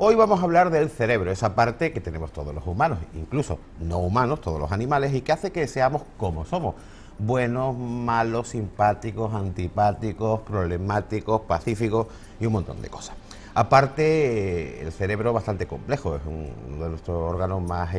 Hoy vamos a hablar del cerebro, esa parte que tenemos todos los humanos, incluso no humanos, todos los animales, y que hace que seamos como somos. Buenos, malos, simpáticos, antipáticos, problemáticos, pacíficos y un montón de cosas. Aparte, el cerebro es bastante complejo, es uno de nuestros órganos más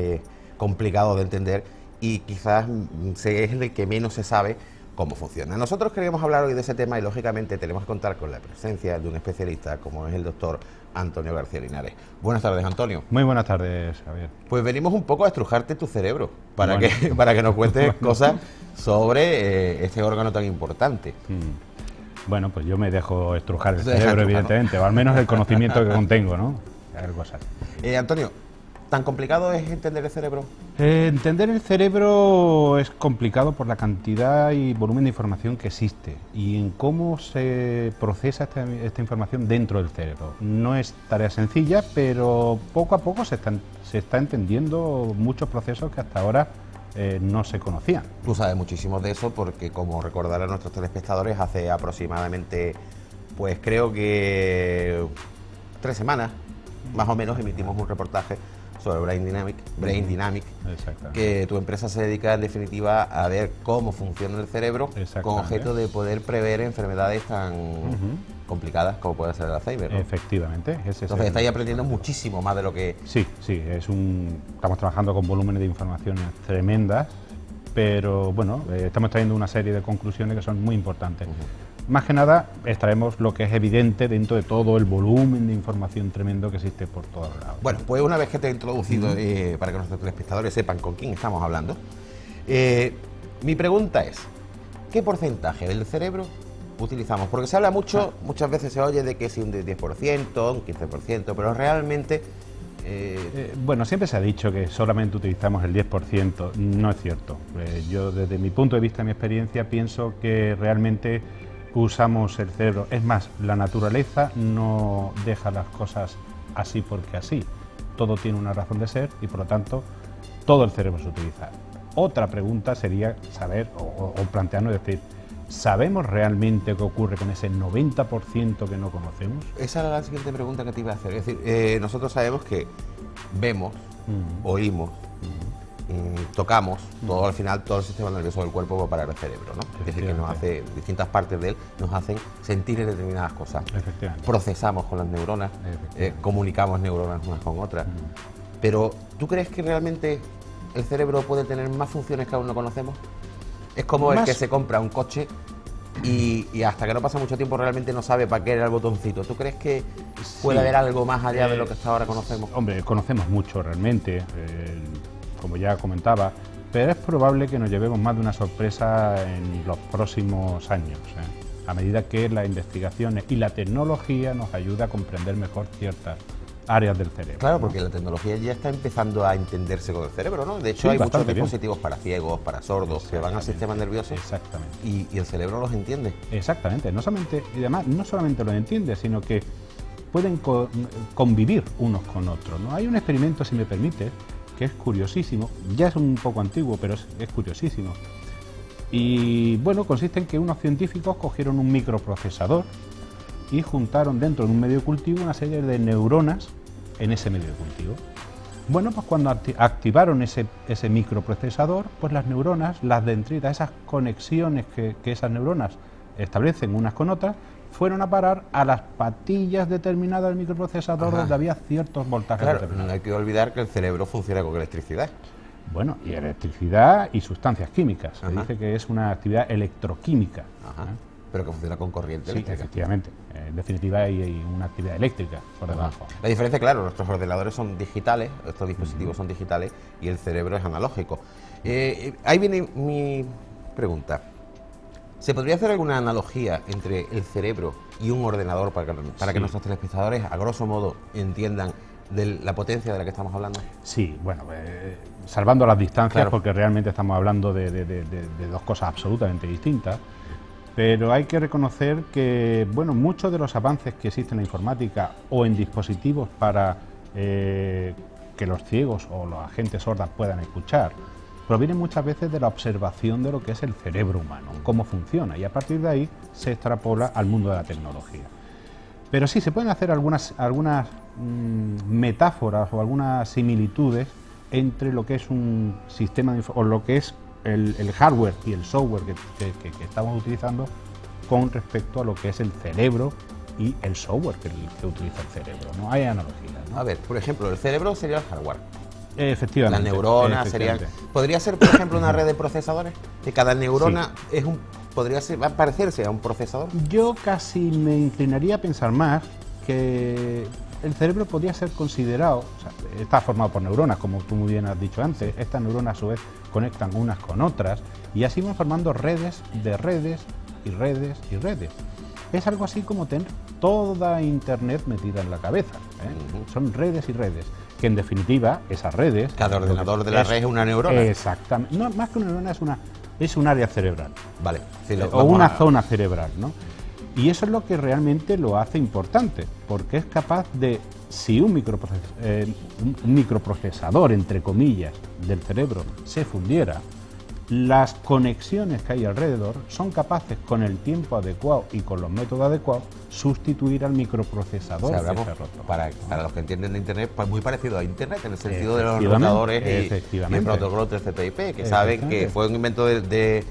complicados de entender y quizás es el que menos se sabe cómo funciona. Nosotros queríamos hablar hoy de ese tema y lógicamente tenemos que contar con la presencia de un especialista como es el doctor Antonio García Linares. Buenas tardes, Antonio. Muy buenas tardes, Javier. Pues venimos un poco a estrujarte tu cerebro para que nos cuentes cosas sobre este órgano tan importante. Bueno, pues yo me dejo estrujar el cerebro, evidentemente, o al menos el conocimiento que contengo, ¿no? Algo así. Antonio, ¿tan complicado es entender el cerebro? Entender el cerebro es complicado por la cantidad y volumen de información que existe y en cómo se procesa esta información dentro del cerebro. No es tarea sencilla, pero poco a poco se está entendiendo muchos procesos que hasta ahora no se conocían. Tú sabes muchísimo de eso porque, como recordarán nuestros telespectadores, hace aproximadamente, pues creo que 3 semanas, más o menos, emitimos un reportaje sobre Brain Dynamic, que tu empresa se dedica en definitiva a ver cómo funciona el cerebro con objeto de poder prever enfermedades tan complicadas como puede ser el Alzheimer, ¿no? Efectivamente. Entonces estáis aprendiendo muchísimo más de lo que... Sí, estamos trabajando con volúmenes de información tremendas, pero bueno, estamos trayendo una serie de conclusiones que son muy importantes. Más que nada, extraemos lo que es evidente dentro de todo el volumen de información tremendo que existe por todos lados. Bueno, pues una vez que te he introducido, para que nuestros telespectadores sepan con quién estamos hablando, mi pregunta es, ¿qué porcentaje del cerebro utilizamos? Porque se habla mucho, muchas veces se oye de que si un 10%, un 15%, pero realmente... Bueno, siempre se ha dicho que solamente utilizamos el 10%, no es cierto. Yo desde mi punto de vista, mi experiencia, pienso que realmente usamos el cerebro. Es más, la naturaleza no deja las cosas así porque así. Todo tiene una razón de ser y por lo tanto todo el cerebro se utiliza. Otra pregunta sería saber o plantearnos, decir, ¿sabemos realmente qué ocurre con ese 90% que no conocemos? Esa era la siguiente pregunta que te iba a hacer. Es decir, nosotros sabemos que vemos, oímos, tocamos, todo al final, todo el sistema nervioso del cuerpo va para el cerebro, ¿no? Es decir, que nos hace, distintas partes de él nos hacen sentir determinadas cosas. Procesamos con las neuronas, comunicamos neuronas unas con otras. Pero, ¿tú crees que realmente el cerebro puede tener más funciones que aún no conocemos? Es como el que se compra un coche y hasta que no pasa mucho tiempo realmente no sabe para qué era el botoncito. ¿Tú crees que puede haber algo más allá de lo que hasta ahora conocemos? Hombre, conocemos mucho realmente, como ya comentaba, pero es probable que nos llevemos más de una sorpresa en los próximos años, a medida que las investigaciones y la tecnología nos ayuda a comprender mejor ciertas áreas del cerebro. Claro, porque la tecnología ya está empezando a entenderse con el cerebro, ¿no? De hecho, hay muchos dispositivos para ciegos, para sordos, que van al sistema nervioso y el cerebro los entiende. Exactamente, y además no solamente los entiende, sino que pueden convivir unos con otros, ¿no? Hay un experimento, si me permite, que es curiosísimo, ya es un poco antiguo, pero es curiosísimo. Y bueno, consiste en que unos científicos cogieron un microprocesador y juntaron dentro de un medio de cultivo una serie de neuronas en ese medio de cultivo. Bueno, pues cuando activaron ese microprocesador, pues las neuronas, las dendritas, esas conexiones que esas neuronas establecen unas con otras, fueron a parar a las patillas determinadas del microprocesador donde había ciertos voltajes determinados. No hay que olvidar que el cerebro funciona con electricidad. Bueno, y electricidad y sustancias químicas. Se dice que es una actividad electroquímica. Pero que funciona con corriente eléctrica. Sí, efectivamente. En definitiva hay una actividad eléctrica por debajo. La diferencia, claro, nuestros ordenadores son digitales, estos dispositivos son digitales y el cerebro es analógico. Ahí viene mi pregunta. ¿Se podría hacer alguna analogía entre el cerebro y un ordenador para que nuestros telespectadores, a grosso modo, entiendan de la potencia de la que estamos hablando? Sí, bueno, salvando las distancias, porque realmente estamos hablando de dos cosas absolutamente distintas. Pero hay que reconocer que, bueno, muchos de los avances que existen en la informática o en dispositivos para que los ciegos o los agentes sordas puedan escuchar, provienen muchas veces de la observación de lo que es el cerebro humano, cómo funciona, y a partir de ahí se extrapola al mundo de la tecnología. Pero sí, se pueden hacer algunas metáforas o algunas similitudes entre lo que es un sistema o lo que es el hardware y el software que estamos utilizando con respecto a lo que es el cerebro y el software que utiliza el cerebro, ¿no? Hay analogías, ¿no? A ver, por ejemplo, el cerebro sería el hardware. Efectivamente. Las neuronas serían... ¿Podría ser, por ejemplo, una red de procesadores? Que cada neurona sí. va a parecerse a un procesador. Yo casi me inclinaría a pensar más que el cerebro podría ser considerado, o sea, está formado por neuronas, como tú muy bien has dicho antes. Estas neuronas a su vez conectan unas con otras y así van formando redes de redes y redes y redes. Es algo así como tener toda Internet metida en la cabeza, ¿eh? Son redes y redes, que en definitiva esas redes... Cada ordenador de la red es una neurona. Exactamente. No, más que una neurona es un área cerebral. Vale. Sí, o una zona cerebral, ¿no? Y eso es lo que realmente lo hace importante, porque es capaz de, si un microprocesador, entre comillas, del cerebro se fundiera, las conexiones que hay alrededor son capaces, con el tiempo adecuado y con los métodos adecuados, sustituir al microprocesador. O sea, hablamos, para los que entienden de Internet, pues muy parecido a Internet, en el sentido de los routadores y el protocolo TCP/IP, que saben que fue un invento de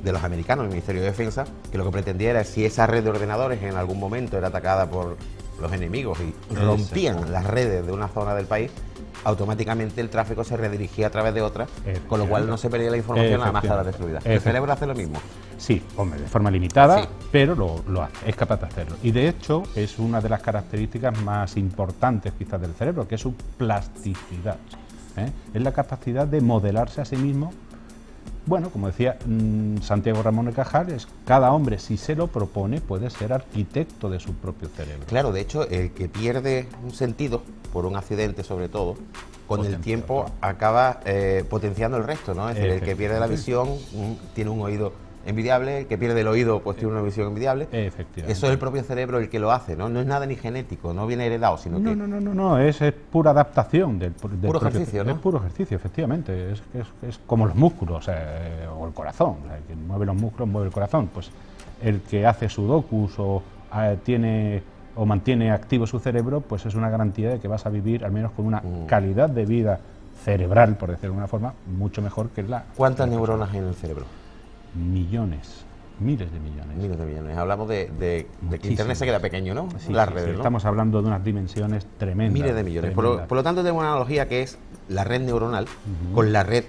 los americanos, el Ministerio de Defensa, que lo que pretendía era, si esa red de ordenadores en algún momento era atacada por los enemigos y rompían las redes de una zona del país, automáticamente el tráfico se redirigía a través de otra, con lo cual no se perdía la información a más la destruida. ¿El cerebro hace lo mismo? Sí, hombre, de forma limitada, sí, pero lo hace, es capaz de hacerlo. Y de hecho es una de las características más importantes quizás del cerebro, que es su plasticidad, ¿eh? Es la capacidad de modelarse a sí mismo. Bueno, como decía Santiago Ramón de Cajal, cada hombre, si se lo propone, puede ser arquitecto de su propio cerebro. Claro, de hecho, el que pierde un sentido, por un accidente sobre todo, con el tiempo acaba potenciando el resto, ¿no? Es decir, el que pierde la visión tiene un oído envidiable, el que pierde el oído pues tiene una visión envidiable. Efectivamente. Eso es el propio cerebro el que lo hace, ¿no? No es nada ni genético, no viene heredado, sino que... No, es pura adaptación del puro ejercicio, ¿no? Es puro ejercicio, efectivamente. Es como los músculos o el corazón. O sea, quien mueve los músculos mueve el corazón. Pues el que hace sudokus o mantiene activo su cerebro, pues es una garantía de que vas a vivir al menos con una calidad de vida cerebral, por decirlo de alguna forma, mucho mejor que la... ¿Cuántas neuronas hay en el cerebro? Millones, miles de millones. Miles de millones. Hablamos de que Internet se queda pequeño, ¿no? Sí, las redes, ¿no? Estamos hablando de unas dimensiones tremendas. Miles de millones. Por lo tanto, tenemos una analogía que es la red neuronal con la red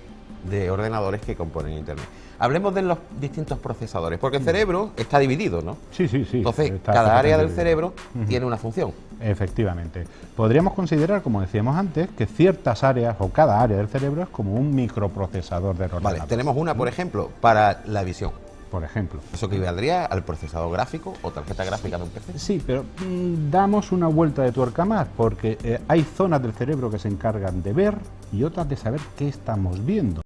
de ordenadores que componen Internet. Hablemos de los distintos procesadores, porque el cerebro está dividido, ¿no? Sí. Entonces, cada área del cerebro tiene una función. Efectivamente. Podríamos considerar, como decíamos antes, que ciertas áreas o cada área del cerebro es como un microprocesador de ordenador. Vale, tenemos una, por ejemplo, para la visión. Por ejemplo. ¿Eso equivaldría al procesador gráfico o tarjeta gráfica de un PC? Sí, pero damos una vuelta de tuerca más, porque hay zonas del cerebro que se encargan de ver y otras de saber qué estamos viendo.